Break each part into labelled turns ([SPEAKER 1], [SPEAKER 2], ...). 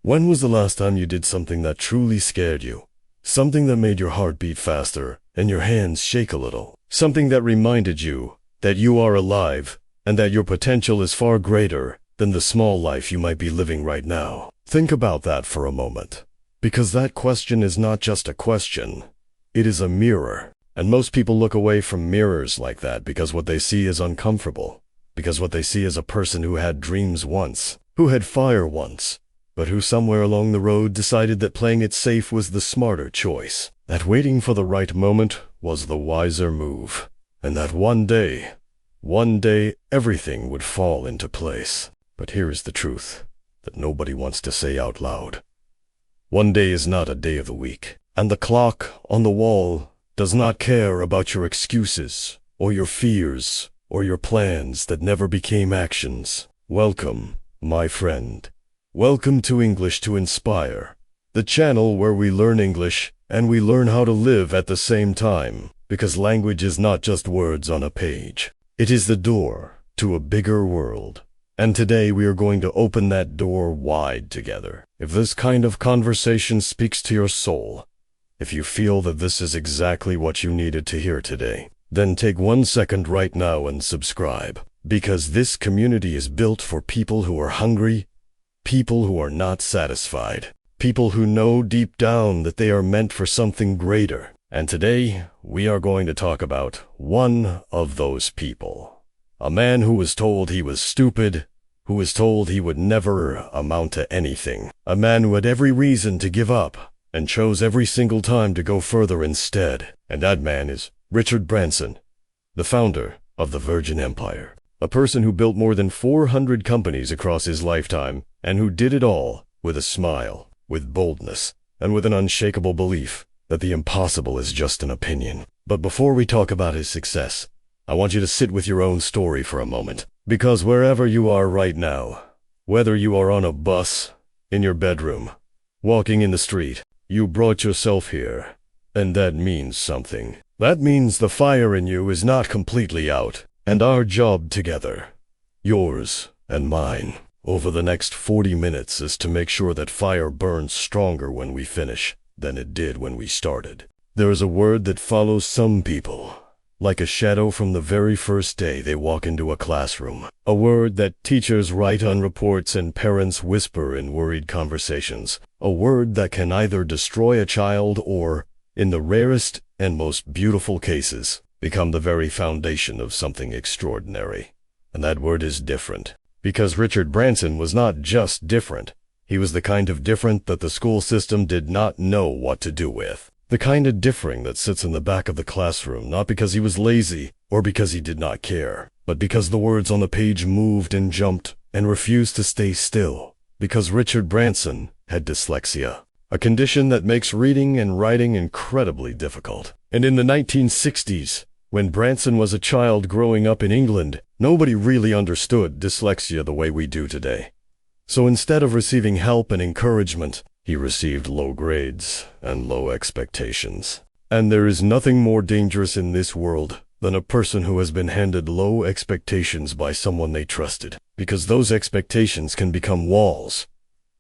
[SPEAKER 1] When was the last time you did something that truly scared you? Something that made your heart beat faster and your hands shake a little? Something that reminded you that you are alive and that your potential is far greater than the small life you might be living right now? Think about that for a moment, because that question is not just a question, it is a mirror. And most people look away from mirrors like that because what they see is uncomfortable, because what they see is a person who had dreams once, who had fire once, but who somewhere along the road decided that playing it safe was the smarter choice, that waiting for the right moment was the wiser move, and that one day, everything would fall into place. But here is the truth that nobody wants to say out loud. One day is not a day of the week, and the clock on the wall does not care about your excuses, or your fears, or your plans that never became actions. Welcome, my friend. Welcome to English to Inspire, the channel where we learn English and we learn how to live at the same time, because language is not just words on a page. It is the door to a bigger world. And today we are going to open that door wide together. If this kind of conversation speaks to your soul, if you feel that this is exactly what you needed to hear today, then take 1 second right now and subscribe, because this community is built for people who are hungry, people who are not satisfied, people who know deep down that they are meant for something greater. And today, we are going to talk about one of those people. A man who was told he was stupid, who was told he would never amount to anything. A man who had every reason to give up, and chose every single time to go further instead. And that man is Richard Branson, the founder of the Virgin Empire. A person who built more than 400 companies across his lifetime, and who did it all with a smile, with boldness, and with an unshakable belief that the impossible is just an opinion. But before we talk about his success, I want you to sit with your own story for a moment. Because wherever you are right now, whether you are on a bus, in your bedroom, walking in the street, you brought yourself here, and that means something. That means the fire in you is not completely out. And our job together, yours and mine, over the next 40 minutes is to make sure that fire burns stronger when we finish than it did when we started. There is a word that follows some people, like a shadow from the very first day they walk into a classroom. A word that teachers write on reports and parents whisper in worried conversations. A word that can either destroy a child or, in the rarest and most beautiful cases, become the very foundation of something extraordinary. And that word is different. Because Richard Branson was not just different. He was the kind of different that the school system did not know what to do with. The kind of differing that sits in the back of the classroom, not because he was lazy or because he did not care, but because the words on the page moved and jumped and refused to stay still. Because Richard Branson had dyslexia, a condition that makes reading and writing incredibly difficult. And in the 1960s, when Branson was a child growing up in England, nobody really understood dyslexia the way we do today. So instead of receiving help and encouragement, he received low grades and low expectations. And there is nothing more dangerous in this world than a person who has been handed low expectations by someone they trusted, because those expectations can become walls,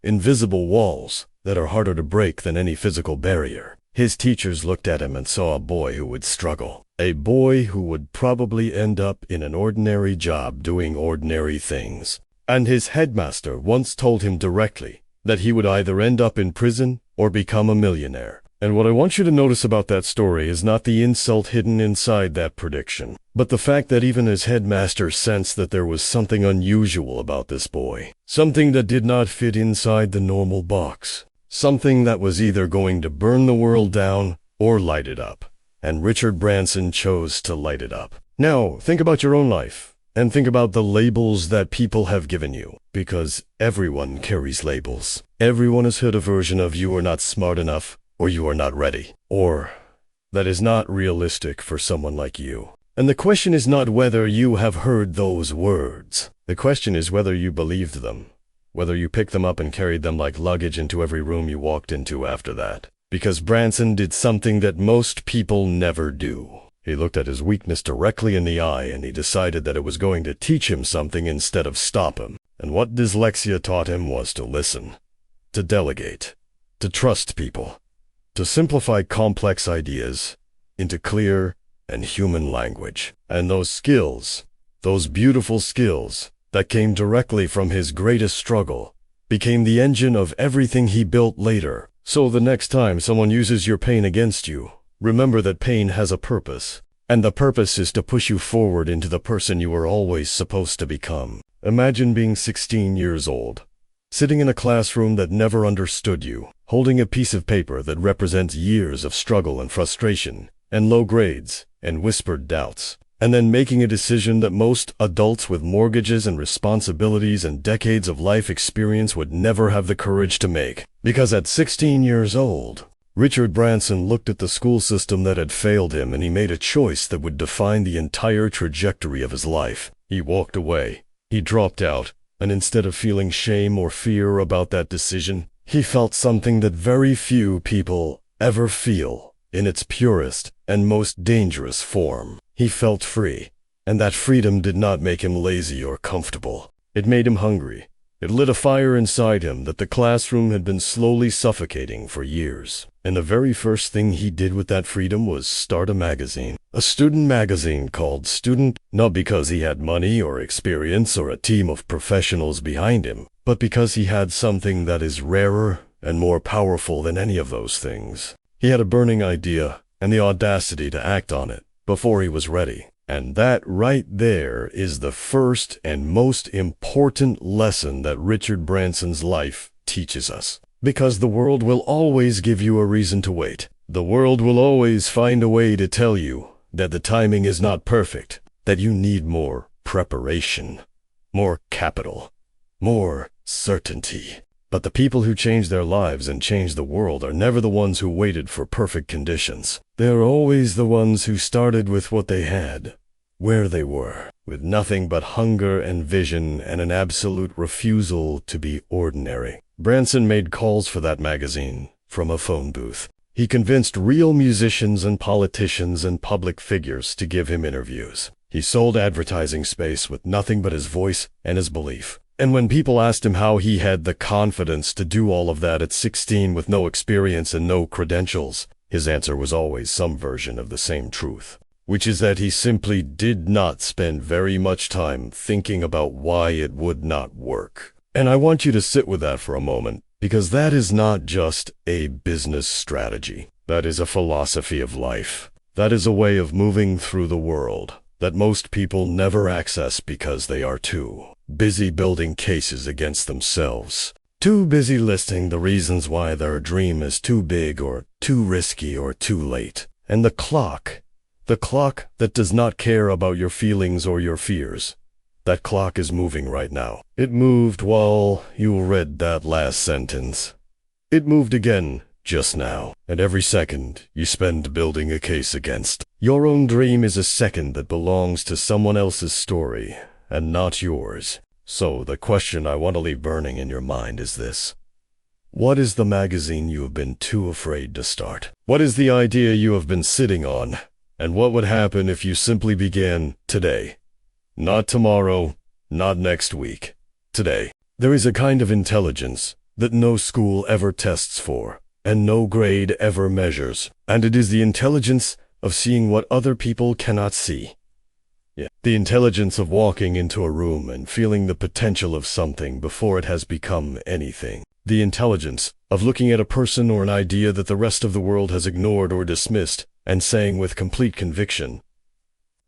[SPEAKER 1] invisible walls that are harder to break than any physical barrier. His teachers looked at him and saw a boy who would struggle, a boy who would probably end up in an ordinary job doing ordinary things. And his headmaster once told him directly that he would either end up in prison or become a millionaire. And what I want you to notice about that story is not the insult hidden inside that prediction, but the fact that even his headmaster sensed that there was something unusual about this boy, something that did not fit inside the normal box. Something that was either going to burn the world down or light it up. And Richard Branson chose to light it up. Now, think about your own life, and think about the labels that people have given you. Because everyone carries labels. Everyone has heard a version of "you are not smart enough," or "you are not ready," or "that is not realistic for someone like you." And the question is not whether you have heard those words. The question is whether you believed them. Whether you picked them up and carried them like luggage into every room you walked into after that. Because Branson did something that most people never do. He looked at his weakness directly in the eye and he decided that it was going to teach him something instead of stop him. And what dyslexia taught him was to listen. to delegate, to trust people, to simplify complex ideas into clear and human language. And those skills, those beautiful skills that came directly from his greatest struggle, became the engine of everything he built later. So the next time someone uses your pain against you, remember that pain has a purpose, and the purpose is to push you forward into the person you were always supposed to become. Imagine being 16 years old, sitting in a classroom that never understood you, holding a piece of paper that represents years of struggle and frustration, and low grades, and whispered doubts, and then making a decision that most adults with mortgages and responsibilities and decades of life experience would never have the courage to make. Because at 16 years old, Richard Branson looked at the school system that had failed him, and he made a choice that would define the entire trajectory of his life. He walked away. He dropped out, and instead of feeling shame or fear about that decision, he felt something that very few people ever feel in its purest and most dangerous form. He felt free, and that freedom did not make him lazy or comfortable. It made him hungry. It lit a fire inside him that the classroom had been slowly suffocating for years. And the very first thing he did with that freedom was start a magazine. A student magazine called Student, not because he had money or experience or a team of professionals behind him, but because he had something that is rarer and more powerful than any of those things. He had a burning idea and the audacity to act on it before he was ready. And that right there is the first and most important lesson that Richard Branson's life teaches us. Because the world will always give you a reason to wait. The world will always find a way to tell you that the timing is not perfect, that you need more preparation, more capital, more certainty. But the people who change their lives and change the world are never the ones who waited for perfect conditions. They're always the ones who started with what they had, where they were, with nothing but hunger and vision and an absolute refusal to be ordinary. Branson made calls for that magazine from a phone booth. He convinced real musicians and politicians and public figures to give him interviews. He sold advertising space with nothing but his voice and his belief. And when people asked him how he had the confidence to do all of that at 16 with no experience and no credentials, his answer was always some version of the same truth, which is that he simply did not spend very much time thinking about why it would not work. And I want you to sit with that for a moment, because that is not just a business strategy. That is a philosophy of life. That is a way of moving through the world that most people never access because they are too busy building cases against themselves, too busy listing the reasons why their dream is too big or too risky or too late. And the clock that does not care about your feelings or your fears, that clock is moving right now. It moved while you read that last sentence. It moved again just now. And every second you spend building a case against your own dream is a second that belongs to someone else's story and not yours. So the question I want to leave burning in your mind is this. What is the magazine you have been too afraid to start? What is the idea you have been sitting on? And what would happen if you simply began today? Not tomorrow, not next week. Today. There is a kind of intelligence that no school ever tests for, and no grade ever measures. And it is the intelligence of seeing what other people cannot see. The intelligence of walking into a room and feeling the potential of something before it has become anything. The intelligence of looking at a person or an idea that the rest of the world has ignored or dismissed and saying with complete conviction,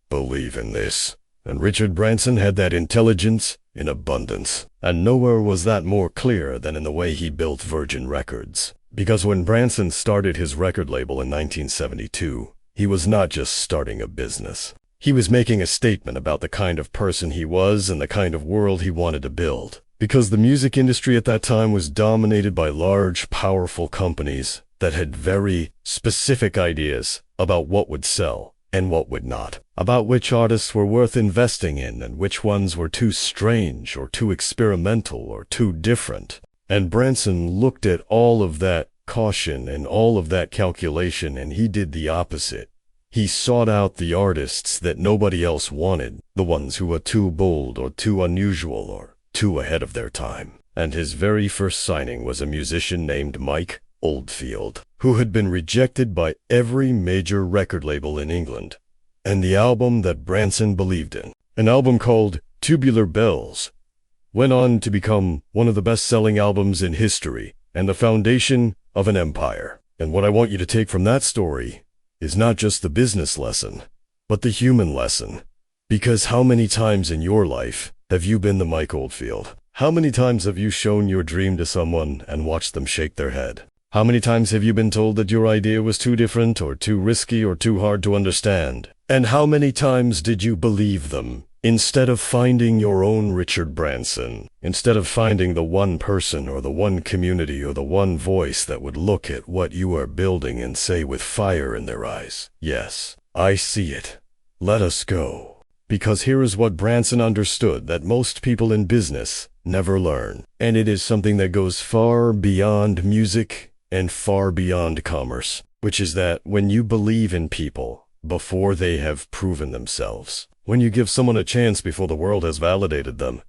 [SPEAKER 1] "Believe in this." And Richard Branson had that intelligence in abundance. And nowhere was that more clear than in the way he built Virgin Records. Because when Branson started his record label in 1972, he was not just starting a business. He was making a statement about the kind of person he was and the kind of world he wanted to build. Because the music industry at that time was dominated by large, powerful companies that had very specific ideas about what would sell and what would not, about which artists were worth investing in and which ones were too strange or too experimental or too different. And Branson looked at all of that caution and all of that calculation, and he did the opposite. He sought out the artists that nobody else wanted, the ones who were too bold or too unusual or too ahead of their time. and his very first signing was a musician named Mike Oldfield, who had been rejected by every major record label in England. And the album that Branson believed in, an album called Tubular Bells, went on to become one of the best-selling albums in history and the foundation of an empire. And what I want you to take from that story is not just the business lesson, but the human lesson. Because how many times in your life have you been the Mike Oldfield? How many times have you shown your dream to someone and watched them shake their head? How many times have you been told that your idea was too different or too risky or too hard to understand? And how many times did you believe them? Instead of finding your own Richard Branson, instead of finding the one person or the one community or the one voice that would look at what you are building and say with fire in their eyes, "Yes, I see it. Let us go." Because here is what Branson understood that most people in business never learn. And it is something that goes far beyond music and far beyond commerce, which is that when you believe in people before they have proven themselves, when you give someone a chance before the world has validated them,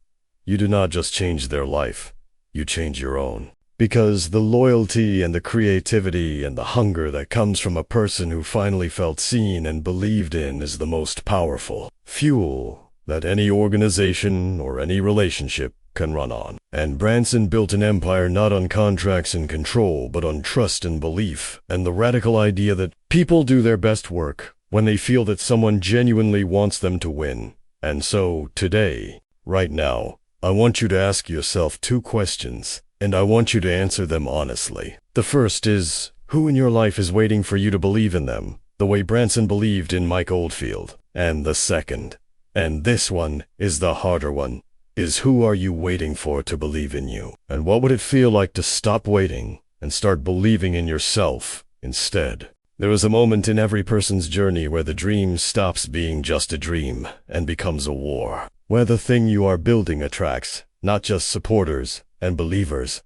[SPEAKER 1] you do not just change their life, you change your own. Because the loyalty and the creativity and the hunger that comes from a person who finally felt seen and believed in is the most powerful fuel that any organization or any relationship can run on. And Branson built an empire not on contracts and control, but on trust and belief, and the radical idea that people do their best work when they feel that someone genuinely wants them to win. And so, today, right now, I want you to ask yourself two questions, and I want you to answer them honestly. The first is, who in your life is waiting for you to believe in them, the way Branson believed in Mike Oldfield? And the second, and this one is the harder one, is who are you waiting for to believe in you? And what would it feel like to stop waiting and start believing in yourself instead? There is a moment in every person's journey where the dream stops being just a dream and becomes a war, where the thing you are building attracts not just supporters and believers,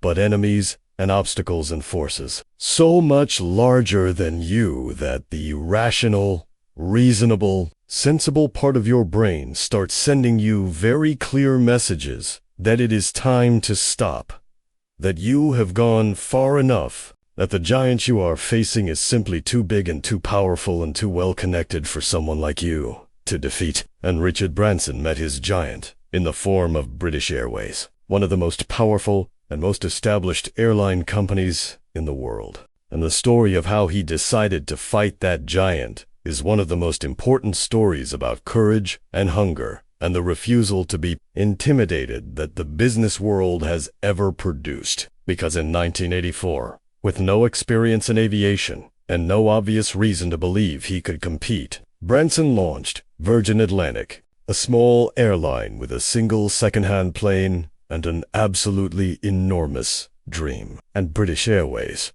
[SPEAKER 1] but enemies and obstacles and forces so much larger than you that the rational, reasonable, sensible part of your brain starts sending you very clear messages that it is time to stop, that you have gone far enough, that the giant you are facing is simply too big and too powerful and too well connected for someone like you to defeat. And Richard Branson met his giant in the form of British Airways, one of the most powerful and most established airline companies in the world. And the story of how he decided to fight that giant is one of the most important stories about courage and hunger and the refusal to be intimidated that the business world has ever produced. Because in 1984, with no experience in aviation and no obvious reason to believe he could compete, Branson launched Virgin Atlantic, a small airline with a single second-hand plane and an absolutely enormous dream. And British Airways,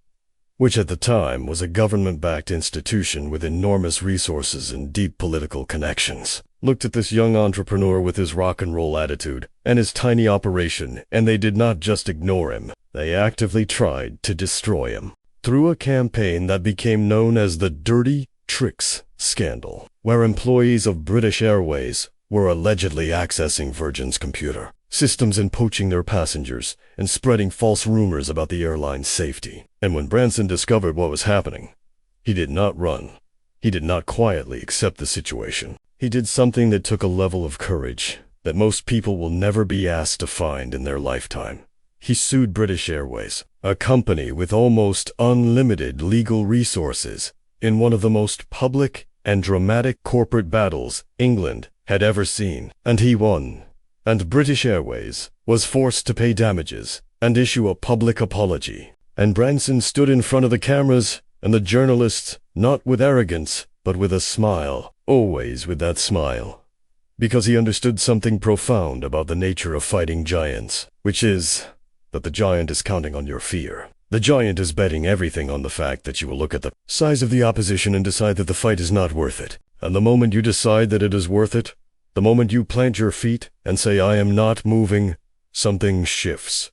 [SPEAKER 1] which at the time was a government-backed institution with enormous resources and deep political connections, looked at this young entrepreneur with his rock and roll attitude and his tiny operation, and they did not just ignore him. They actively tried to destroy him through a campaign that became known as the Dirty Tricks Scandal, where employees of British Airways were allegedly accessing Virgin's computer systems and poaching their passengers and spreading false rumors about the airline's safety. And when Branson discovered what was happening, he did not run. He did not quietly accept the situation. He did something that took a level of courage that most people will never be asked to find in their lifetime. He sued British Airways, a company with almost unlimited legal resources, in one of the most public and dramatic corporate battles England had ever seen. And he won. And British Airways was forced to pay damages and issue a public apology. And Branson stood in front of the cameras and the journalists, not with arrogance, but with a smile, always with that smile, because he understood something profound about the nature of fighting giants, which is that the giant is counting on your fear. The giant is betting everything on the fact that you will look at the size of the opposition and decide that the fight is not worth it. And the moment you decide that it is worth it, the moment you plant your feet and say, "I am not moving," something shifts.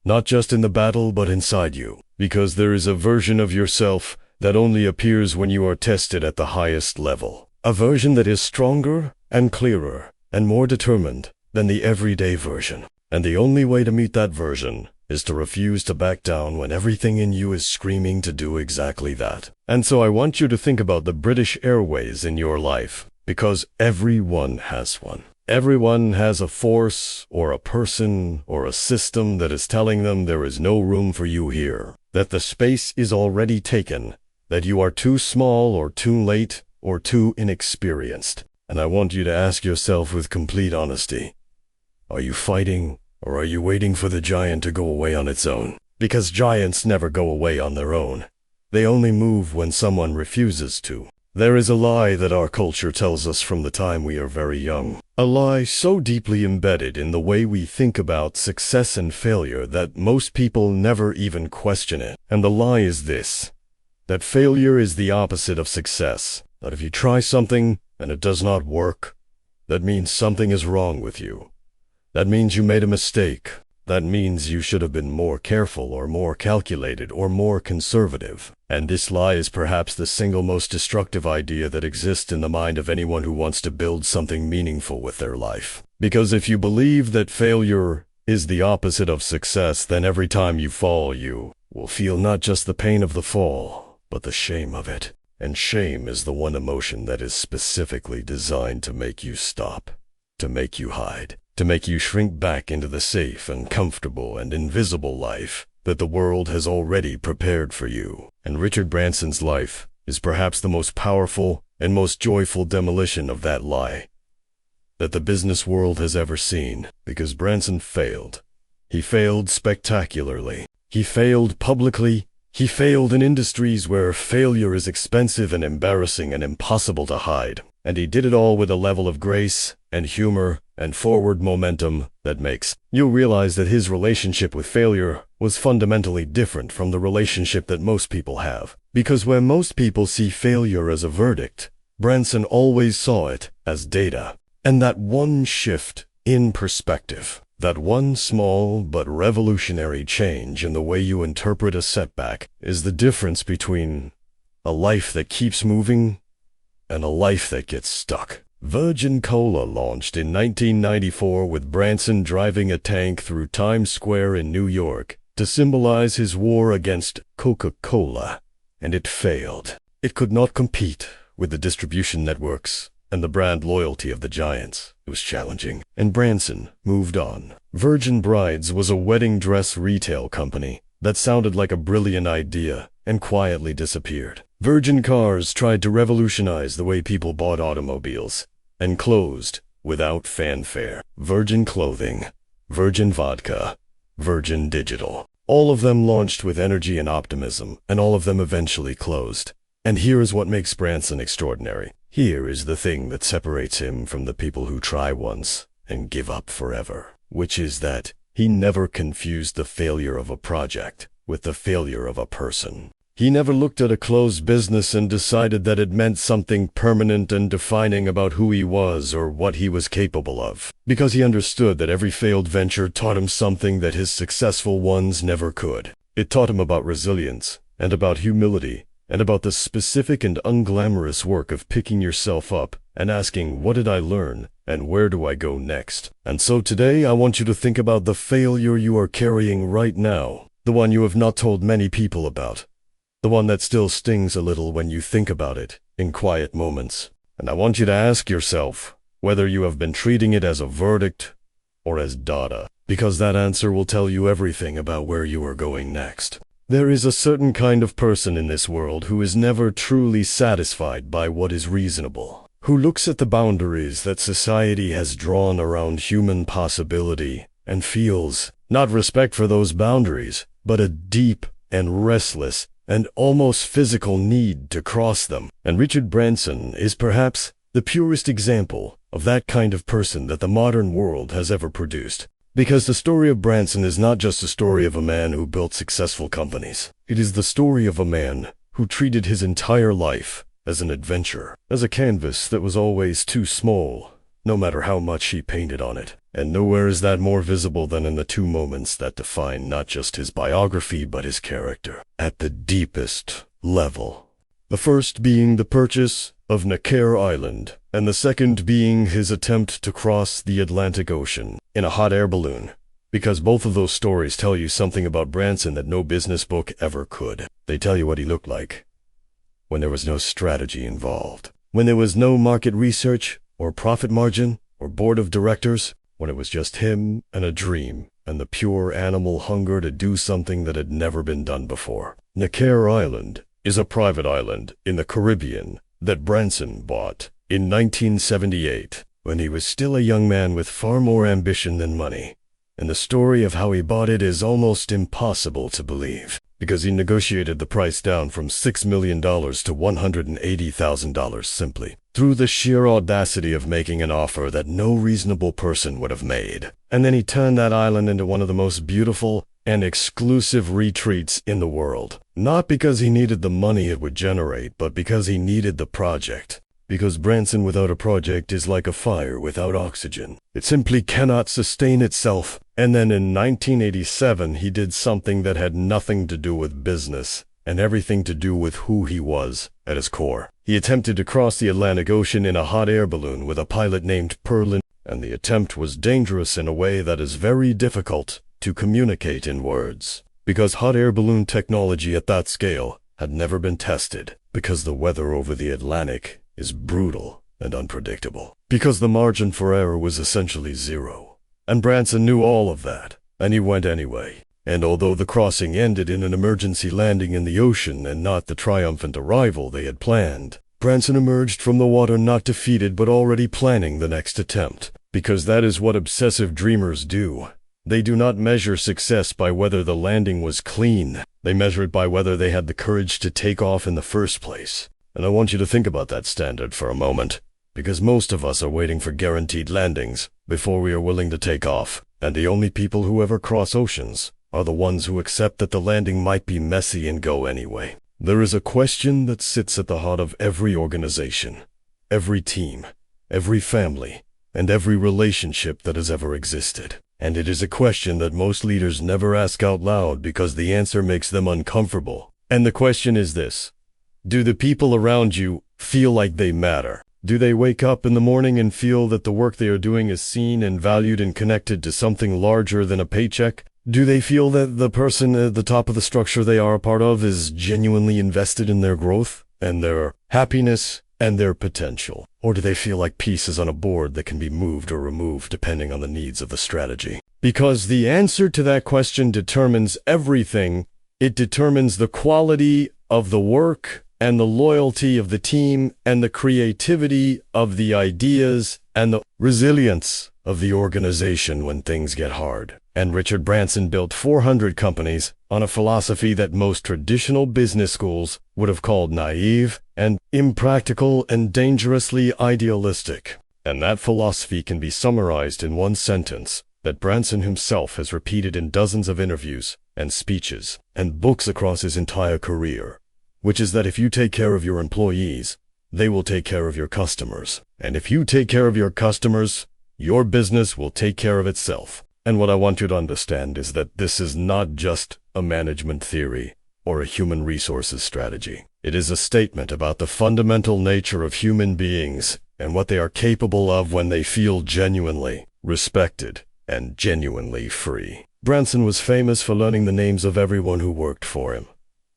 [SPEAKER 1] Not just in the battle, but inside you. Because there is a version of yourself that only appears when you are tested at the highest level. A version that is stronger and clearer and more determined than the everyday version. And the only way to meet that version is to refuse to back down when everything in you is screaming to do exactly that. And so I want you to think about the British Airways in your life, because everyone has one. Everyone has a force or a person or a system that is telling them there is no room for you here, that the space is already taken, that you are too small or too late or too inexperienced. And I want you to ask yourself with complete honesty, are you fighting or are you waiting for the giant to go away on its own? Because giants never go away on their own. They only move when someone refuses to. There is a lie that our culture tells us from the time we are very young. A lie so deeply embedded in the way we think about success and failure that most people never even question it. And the lie is this, that failure is the opposite of success. That if you try something and it does not work, that means something is wrong with you. That means you made a mistake. That means you should have been more careful or more calculated or more conservative. And this lie is perhaps the single most destructive idea that exists in the mind of anyone who wants to build something meaningful with their life. Because if you believe that failure is the opposite of success, then every time you fall, you will feel not just the pain of the fall, but the shame of it. And shame is the one emotion that is specifically designed to make you stop, to make you hide, to make you shrink back into the safe and comfortable and invisible life that the world has already prepared for you. And Richard Branson's life is perhaps the most powerful and most joyful demolition of that lie that the business world has ever seen, because Branson failed. He failed spectacularly. He failed publicly. He failed in industries where failure is expensive and embarrassing and impossible to hide. And he did it all with a level of grace and humor and forward momentum that makes you realize that his relationship with failure was fundamentally different from the relationship that most people have. Because when most people see failure as a verdict, Branson always saw it as data. And that one shift in perspective, that one small but revolutionary change in the way you interpret a setback, is the difference between a life that keeps moving and a life that gets stuck. Virgin Cola launched in 1994 with Branson driving a tank through Times Square in New York to symbolize his war against Coca-Cola, and it failed. It could not compete with the distribution networks and the brand loyalty of the giants. It was challenging, and Branson moved on. Virgin Brides was a wedding dress retail company that sounded like a brilliant idea and quietly disappeared. Virgin Cars tried to revolutionize the way people bought automobiles and closed without fanfare. Virgin Clothing, Virgin Vodka, Virgin Digital. All of them launched with energy and optimism, and all of them eventually closed. And here is what makes Branson extraordinary. Here is the thing that separates him from the people who try once and give up forever, which is that he never confused the failure of a project with the failure of a person. He never looked at a closed business and decided that it meant something permanent and defining about who he was or what he was capable of, because he understood that every failed venture taught him something that his successful ones never could. It taught him about resilience and about humility and about the specific and unglamorous work of picking yourself up and asking, what did I learn and where do I go next? And so today I want you to think about the failure you are carrying right now, the one you have not told many people about, the one that still stings a little when you think about it in quiet moments. And I want you to ask yourself whether you have been treating it as a verdict or as data, because that answer will tell you everything about where you are going next. There is a certain kind of person in this world who is never truly satisfied by what is reasonable, who looks at the boundaries that society has drawn around human possibility and feels not respect for those boundaries, but a deep and restless and almost physical need to cross them. And Richard Branson is perhaps the purest example of that kind of person that the modern world has ever produced. Because the story of Branson is not just a story of a man who built successful companies. It is the story of a man who treated his entire life as an adventure, as a canvas that was always too small, no matter how much he painted on it. And nowhere is that more visible than in the two moments that define not just his biography but his character, at the deepest level. The first being the purchase of Necker Island, and the second being his attempt to cross the Atlantic Ocean in a hot air balloon Because both of those stories tell you something about Branson that no business book ever could. They tell you what he looked like when there was no strategy involved, when there was no market research or profit margin or board of directors, when it was just him and a dream and the pure animal hunger to do something that had never been done before. Necker Island is a private island in the Caribbean that Branson bought in 1978 when he was still a young man with far more ambition than money. And the story of how he bought it is almost impossible to believe, because he negotiated the price down from $6 million to $180,000 simply through the sheer audacity of making an offer that no reasonable person would have made. And then he turned that island into one of the most beautiful and exclusive retreats in the world. Not because he needed the money it would generate, but because he needed the project. Because Branson without a project is like a fire without oxygen. It simply cannot sustain itself. And then in 1987, he did something that had nothing to do with business and everything to do with who he was at his core. He attempted to cross the Atlantic Ocean in a hot air balloon with a pilot named Perlin, and the attempt was dangerous in a way that is very difficult to communicate in words. Because hot air balloon technology at that scale had never been tested. Because the weather over the Atlantic is brutal and unpredictable. Because the margin for error was essentially zero. And Branson knew all of that, and he went anyway. And although the crossing ended in an emergency landing in the ocean and not the triumphant arrival they had planned, Branson emerged from the water not defeated but already planning the next attempt. Because that is what obsessive dreamers do. They do not measure success by whether the landing was clean. They measure it by whether they had the courage to take off in the first place. And I want you to think about that standard for a moment, because most of us are waiting for guaranteed landings before we are willing to take off, and the only people who ever cross oceans are the ones who accept that the landing might be messy and go anyway. There is a question that sits at the heart of every organization, every team, every family, and every relationship that has ever existed. And it is a question that most leaders never ask out loud because the answer makes them uncomfortable. And the question is this: do the people around you feel like they matter? Do they wake up in the morning and feel that the work they are doing is seen and valued and connected to something larger than a paycheck? Do they feel that the person at the top of the structure they are a part of is genuinely invested in their growth and their happiness and their potential? Or do they feel like pieces on a board that can be moved or removed depending on the needs of the strategy? Because the answer to that question determines everything. It determines the quality of the work and the loyalty of the team and the creativity of the ideas and the resilience of the organization when things get hard. And Richard Branson built 400 companies on a philosophy that most traditional business schools would have called naive and impractical and dangerously idealistic. And that philosophy can be summarized in one sentence that Branson himself has repeated in dozens of interviews and speeches and books across his entire career, which is that if you take care of your employees, they will take care of your customers. And if you take care of your customers, your business will take care of itself. And what I want you to understand is that this is not just a management theory or a human resources strategy. It is a statement about the fundamental nature of human beings and what they are capable of when they feel genuinely respected and genuinely free. Branson was famous for learning the names of everyone who worked for him,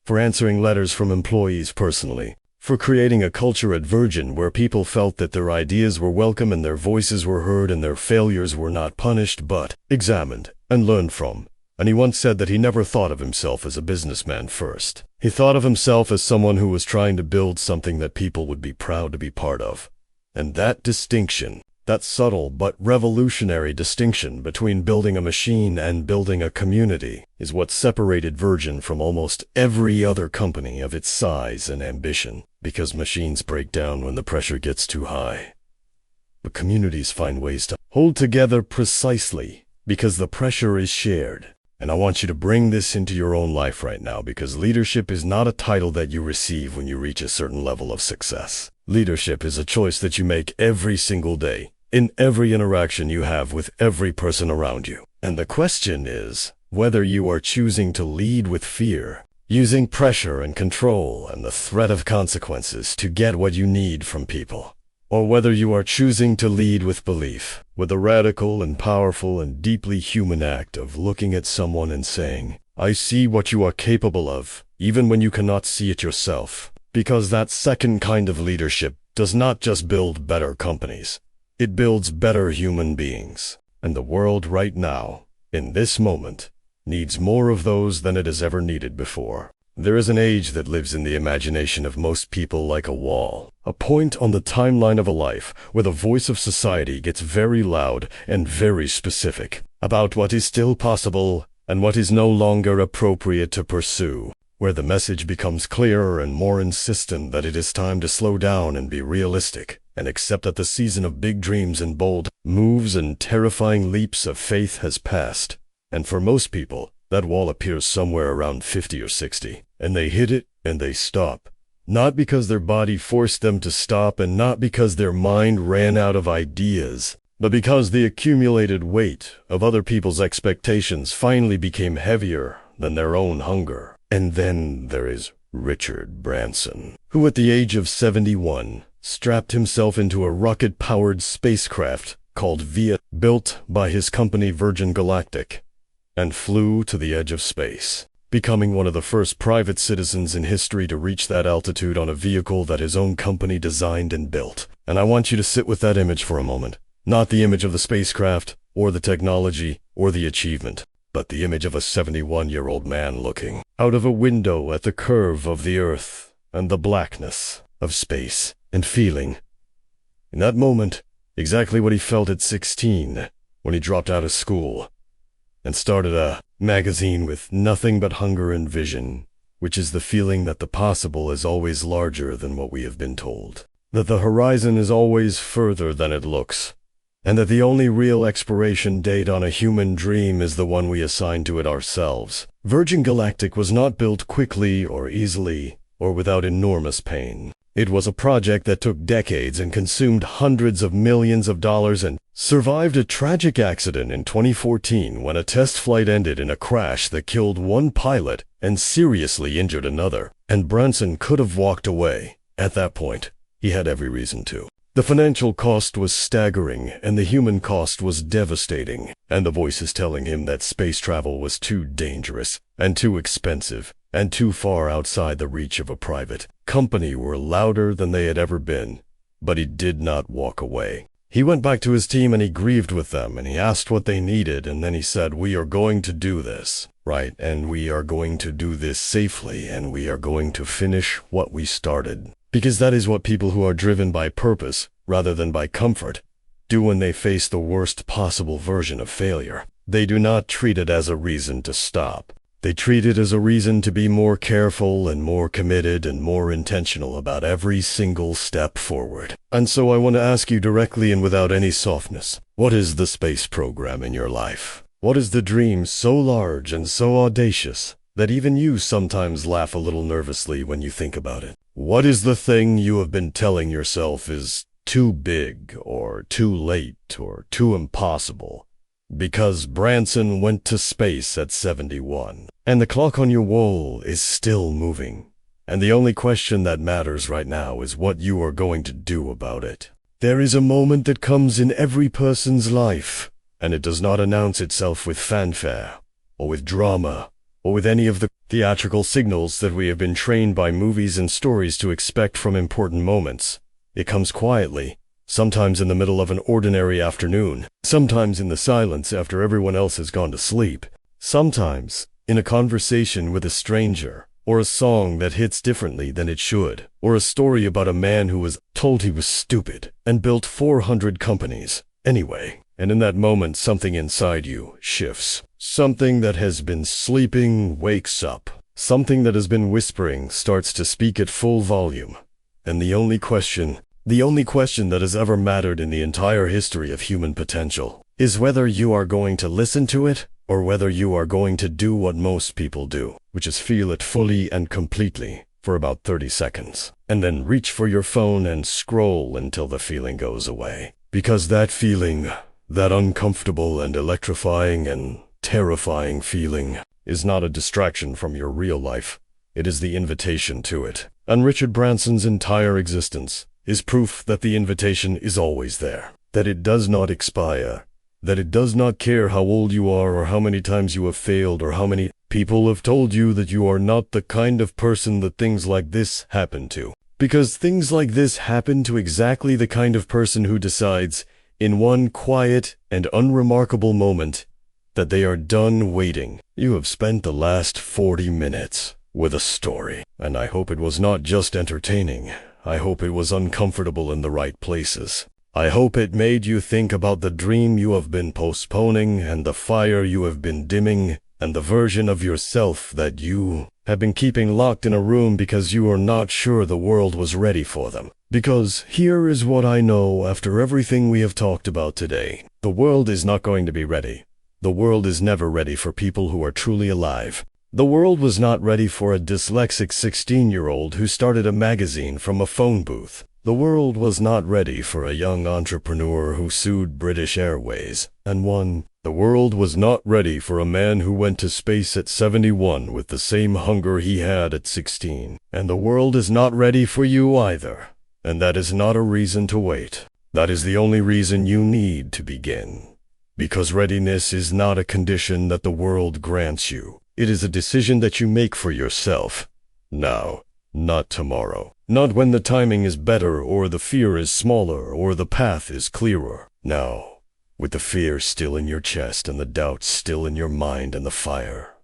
[SPEAKER 1] for answering letters from employees personally, for creating a culture at Virgin where people felt that their ideas were welcome and their voices were heard and their failures were not punished but examined and learned from. And he once said that he never thought of himself as a businessman first. He thought of himself as someone who was trying to build something that people would be proud to be part of. And that distinction, that subtle but revolutionary distinction between building a machine and building a community, is what separated Virgin from almost every other company of its size and ambition. Because machines break down when the pressure gets too high, but communities find ways to hold together precisely because the pressure is shared. And I want you to bring this into your own life right now, because leadership is not a title that you receive when you reach a certain level of success. Leadership is a choice that you make every single day, in every interaction you have with every person around you. And the question is whether you are choosing to lead with fear, using pressure and control and the threat of consequences to get what you need from people, or whether you are choosing to lead with belief, with the radical and powerful and deeply human act of looking at someone and saying, I see what you are capable of, even when you cannot see it yourself. Because that second kind of leadership does not just build better companies, it builds better human beings. And the world right now, in this moment, needs more of those than it has ever needed before. There is an age that lives in the imagination of most people like a wall, a point on the timeline of a life where the voice of society gets very loud and very specific about what is still possible and what is no longer appropriate to pursue, where the message becomes clearer and more insistent that it is time to slow down and be realistic and accept that the season of big dreams and bold moves and terrifying leaps of faith has passed. And for most people, that wall appears somewhere around 50 or 60, and they hit it and they stop. Not because their body forced them to stop and not because their mind ran out of ideas, but because the accumulated weight of other people's expectations finally became heavier than their own hunger. And then there is Richard Branson, who at the age of 71 strapped himself into a rocket-powered spacecraft called Via, built by his company Virgin Galactic, and flew to the edge of space, becoming one of the first private citizens in history to reach that altitude on a vehicle that his own company designed and built. And I want you to sit with that image for a moment. Not the image of the spacecraft, or the technology, or the achievement, but the image of a 71-year-old man looking out of a window at the curve of the Earth and the blackness of space, and feeling, in that moment, exactly what he felt at 16 when he dropped out of school and started a magazine with nothing but hunger and vision, which is the feeling that the possible is always larger than what we have been told, that the horizon is always further than it looks, and that the only real expiration date on a human dream is the one we assign to it ourselves. Virgin Galactic was not built quickly or easily or without enormous pain. It was a project that took decades and consumed hundreds of millions of dollars and survived a tragic accident in 2014 when a test flight ended in a crash that killed one pilot and seriously injured another. And Branson could have walked away. At that point, he had every reason to. The financial cost was staggering, and the human cost was devastating, and the voices telling him that space travel was too dangerous, and too expensive, and too far outside the reach of a private company were louder than they had ever been. But he did not walk away. He went back to his team and he grieved with them, and he asked what they needed, and then he said, we are going to do this, right? And we are going to do this safely, and we are going to finish what we started. Because that is what people who are driven by purpose, rather than by comfort, do when they face the worst possible version of failure. They do not treat it as a reason to stop. They treat it as a reason to be more careful and more committed and more intentional about every single step forward. And so I want to ask you directly and without any softness, what is the space program in your life? What is the dream so large and so audacious that even you sometimes laugh a little nervously when you think about it? What is the thing you have been telling yourself is too big or too late or too impossible? Because Branson went to space at 71, and the clock on your wall is still moving, and the only question that matters right now is what you are going to do about it. There is a moment that comes in every person's life, and it does not announce itself with fanfare, or with drama, or with any of the theatrical signals that we have been trained by movies and stories to expect from important moments. It comes quietly, sometimes in the middle of an ordinary afternoon, sometimes in the silence after everyone else has gone to sleep, sometimes in a conversation with a stranger, or a song that hits differently than it should, or a story about a man who was told he was stupid and built 400 companies anyway. And in that moment, something inside you shifts. Something that has been sleeping wakes up. Something that has been whispering starts to speak at full volume. And the only question that has ever mattered in the entire history of human potential is whether you are going to listen to it or whether you are going to do what most people do, which is feel it fully and completely for about 30 seconds, and then reach for your phone and scroll until the feeling goes away. Because that feeling, that uncomfortable and electrifying and terrifying feeling, is not a distraction from your real life. It is the invitation to it. And Richard Branson's entire existence is proof that the invitation is always there, that it does not expire, that it does not care how old you are or how many times you have failed or how many people have told you that you are not the kind of person that things like this happen to. Because things like this happen to exactly the kind of person who decides, in one quiet and unremarkable moment, that they are done waiting. You have spent the last 40 minutes with a story, and I hope it was not just entertaining. I hope it was uncomfortable in the right places. I hope it made you think about the dream you have been postponing and the fire you have been dimming and the version of yourself that you have been keeping locked in a room because you are not sure the world was ready for them. Because here is what I know after everything we have talked about today. The world is not going to be ready. The world is never ready for people who are truly alive. The world was not ready for a dyslexic 16-year-old who started a magazine from a phone booth. The world was not ready for a young entrepreneur who sued British Airways and won. The world was not ready for a man who went to space at 71 with the same hunger he had at 16. And the world is not ready for you either. And that is not a reason to wait. That is the only reason you need to begin. Because readiness is not a condition that the world grants you. It is a decision that you make for yourself. Now, not tomorrow. Not when the timing is better or the fear is smaller or the path is clearer. Now, with the fear still in your chest and the doubt still in your mind and the fire,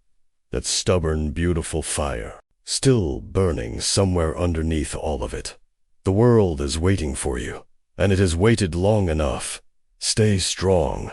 [SPEAKER 1] that stubborn, beautiful fire, still burning somewhere underneath all of it. The world is waiting for you, and it has waited long enough. Stay strong.